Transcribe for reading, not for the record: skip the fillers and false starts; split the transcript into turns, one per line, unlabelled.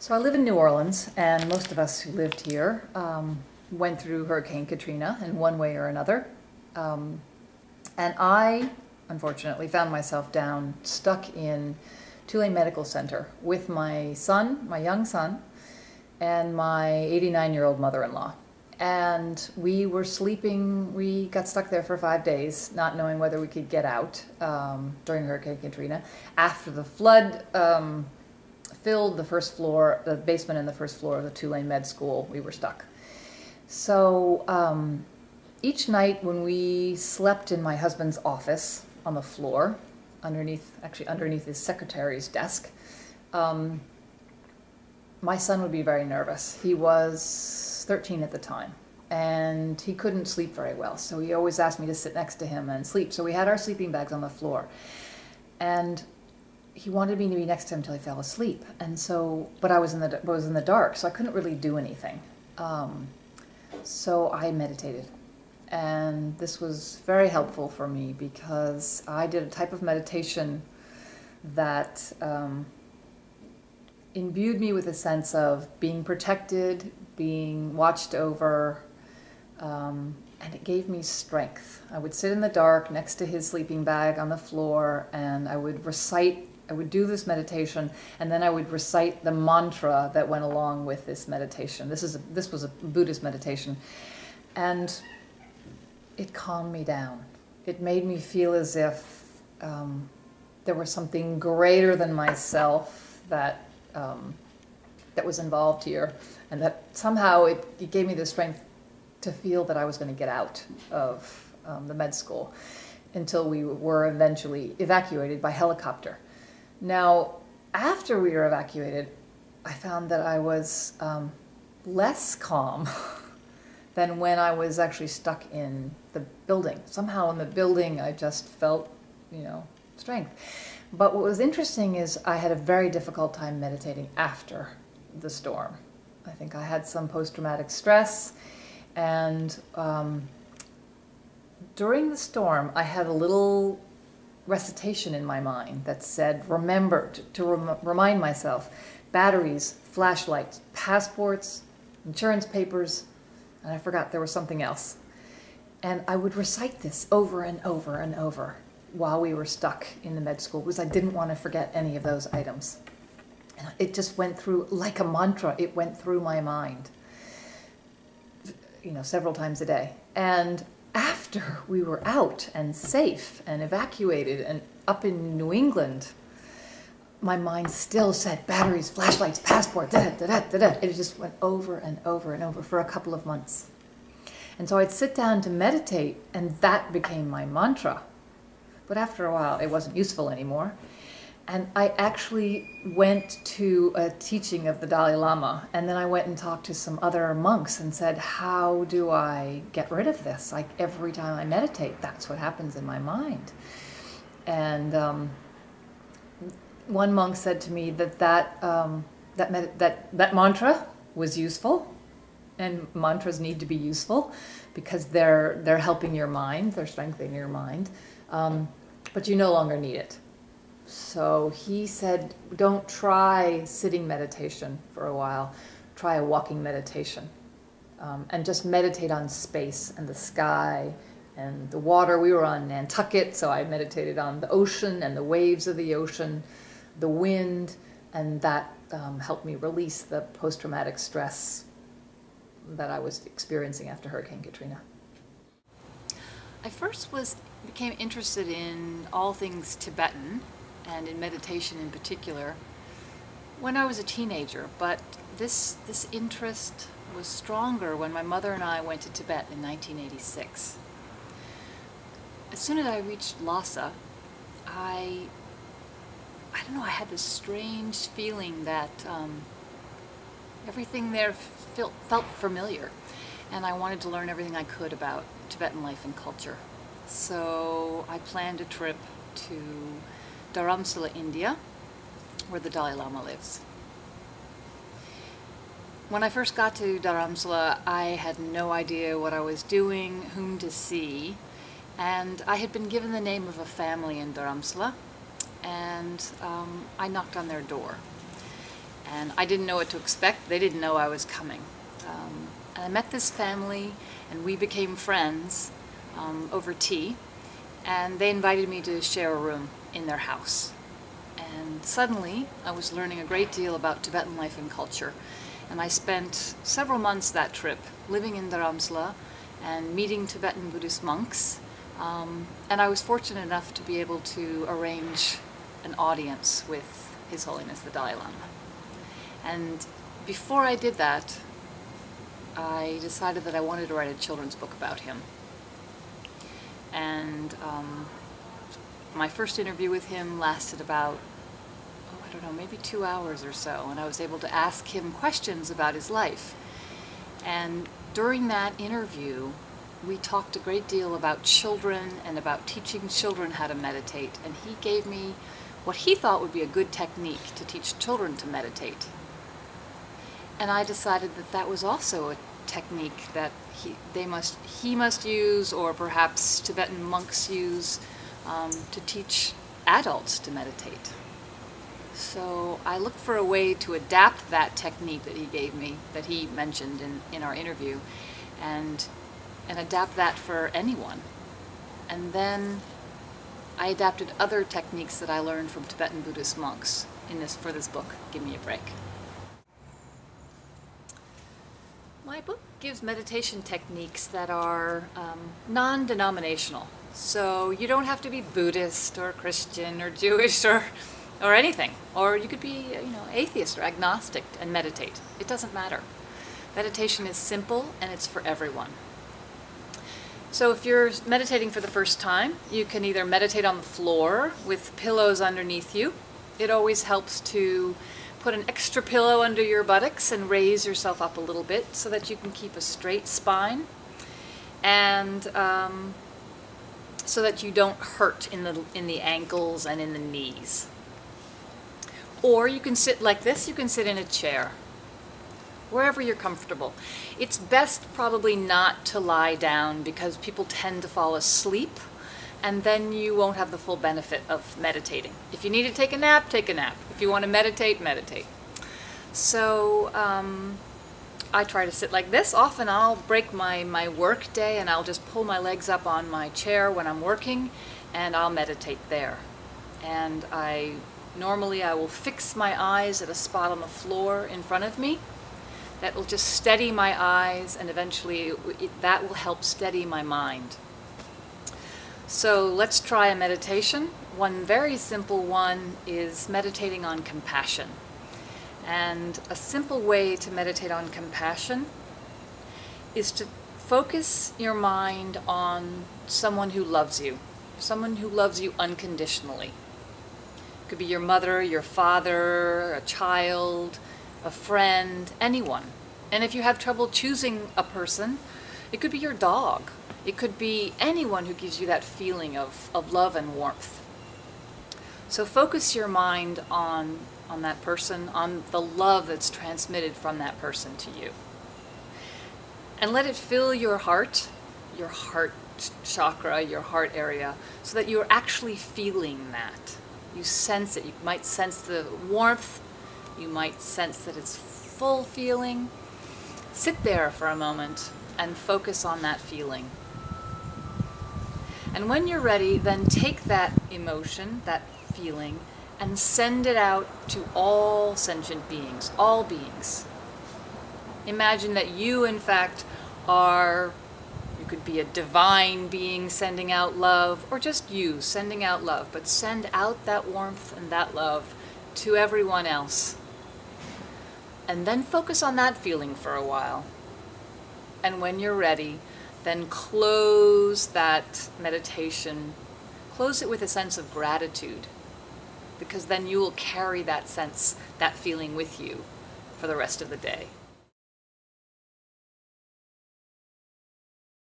So I live in New Orleans, and most of us who lived here went through Hurricane Katrina in one way or another. And I, unfortunately, found myself stuck in Tulane Medical Center with my son, my young son, and my 89-year-old mother-in-law. And we were sleeping, we got stuck there for 5 days, not knowing whether we could get out during Hurricane Katrina. After the flood filled the first floor, the basement and the first floor of the Tulane Med School, we were stuck. So each night when we slept in my husband's office on the floor, underneath his secretary's desk, my son would be very nervous. He was 13 at the time, and he couldn't sleep very well, so he always asked me to sit next to him and sleep. So we had our sleeping bags on the floor, and he wanted me to be next to him until he fell asleep. And so, but I was in the dark, so I couldn't really do anything. So I meditated, and this was very helpful for me because I did a type of meditation that imbued me with a sense of being protected, being watched over, and it gave me strength. I would sit in the dark next to his sleeping bag on the floor, and I would do this meditation, and then I would recite the mantra that went along with this meditation. This was a Buddhist meditation, and it calmed me down. It made me feel as if there was something greater than myself that was involved here, and that somehow it gave me the strength to feel that I was going to get out of the med school until we were eventually evacuated by helicopter. Now, after we were evacuated, I found that I was less calm than when I was actually stuck in the building. Somehow in the building I just felt, strength. But what was interesting is I had a very difficult time meditating after the storm. I think I had some post-traumatic stress, and during the storm I had a little recitation in my mind that said, remember, to remind myself, batteries, flashlights, passports, insurance papers, and I forgot there was something else. And I would recite this over and over and over while we were stuck in the med school, because I didn't want to forget any of those items. And it just went through, like a mantra, it went through my mind, several times a day. And after we were out and safe and evacuated and up in New England, my mind still said batteries, flashlights, passport, da-da-da-da-da. It just went over and over and over for a couple of months. And so I'd sit down to meditate, and that became my mantra. But after a while, it wasn't useful anymore. And I actually went to a teaching of the Dalai Lama, and then I went and talked to some other monks and said, how do I get rid of this? Like, every time I meditate, that's what happens in my mind. And one monk said to me that mantra was useful, and mantras need to be useful because they're helping your mind, they're strengthening your mind, but you no longer need it. So he said, don't try sitting meditation for a while. Try a walking meditation. And just meditate on space and the sky and the water. We were on Nantucket, so I meditated on the ocean and the waves of the ocean, the wind, and that helped me release the post-traumatic stress that I was experiencing after Hurricane Katrina.
I first became interested in all things Tibetan, and in meditation in particular, when I was a teenager, but this interest was stronger when my mother and I went to Tibet in 1986. As soon as I reached Lhasa, I don't know, I had this strange feeling that everything there felt familiar, and I wanted to learn everything I could about Tibetan life and culture. So I planned a trip to Dharamsala, India, where the Dalai Lama lives. When I first got to Dharamsala, I had no idea what I was doing, whom to see, and I had been given the name of a family in Dharamsala, and I knocked on their door. and I didn't know what to expect. They didn't know I was coming. And I met this family, and we became friends over tea, and they invited me to share a room in their house. And suddenly, I was learning a great deal about Tibetan life and culture, and I spent several months that trip living in Dharamsala and meeting Tibetan Buddhist monks, and I was fortunate enough to be able to arrange an audience with His Holiness the Dalai Lama. And before I did that, I decided that I wanted to write a children's book about him. And my first interview with him lasted about, I don't know, maybe 2 hours or so, and I was able to ask him questions about his life. And during that interview, we talked a great deal about children and about teaching children how to meditate, and he gave me what he thought would be a good technique to teach children to meditate. And I decided that that was also a technique that he must use, or perhaps Tibetan monks use, to teach adults to meditate. So I looked for a way to adapt that technique that he gave me, that he mentioned in our interview, and adapt that for anyone. And then I adapted other techniques that I learned from Tibetan Buddhist monks for this book, Give Me a Break. My book gives meditation techniques that are non-denominational. So you don't have to be Buddhist or Christian or Jewish or anything. Or you could be, atheist or agnostic and meditate. It doesn't matter. Meditation is simple and it's for everyone. So if you're meditating for the first time, you can either meditate on the floor with pillows underneath you. It always helps to put an extra pillow under your buttocks and raise yourself up a little bit so that you can keep a straight spine, and so that you don't hurt in the ankles and in the knees. Or you can sit like this. You can sit in a chair, wherever you're comfortable. It's best probably not to lie down, because people tend to fall asleep, and then you won't have the full benefit of meditating. If you need to take a nap, take a nap. If you want to meditate, meditate. So I try to sit like this. Often I'll break my work day and I'll just pull my legs up on my chair when I'm working, and I'll meditate there. And normally I will fix my eyes at a spot on the floor in front of me. That will just steady my eyes, and eventually that will help steady my mind. So let's try a meditation. One very simple one is meditating on compassion. And a simple way to meditate on compassion is to focus your mind on someone who loves you unconditionally. It could be your mother, your father, a child, a friend, anyone. And if you have trouble choosing a person, it could be your dog. It could be anyone who gives you that feeling of love and warmth. So focus your mind on that person, on the love that's transmitted from that person to you. And let it fill your heart chakra, your heart area, so that you're actually feeling that. You sense it. You might sense the warmth. You might sense that it's full feeling. Sit there for a moment and focus on that feeling. And when you're ready, then take that emotion, that feeling, and send it out to all sentient beings, all beings. Imagine that you, in fact, you could be a divine being sending out love, or just you sending out love, but send out that warmth and that love to everyone else. And then focus on that feeling for a while. And when you're ready, then close that meditation. Close it with a sense of gratitude, because then you will carry that sense, that feeling with you for the rest of the day.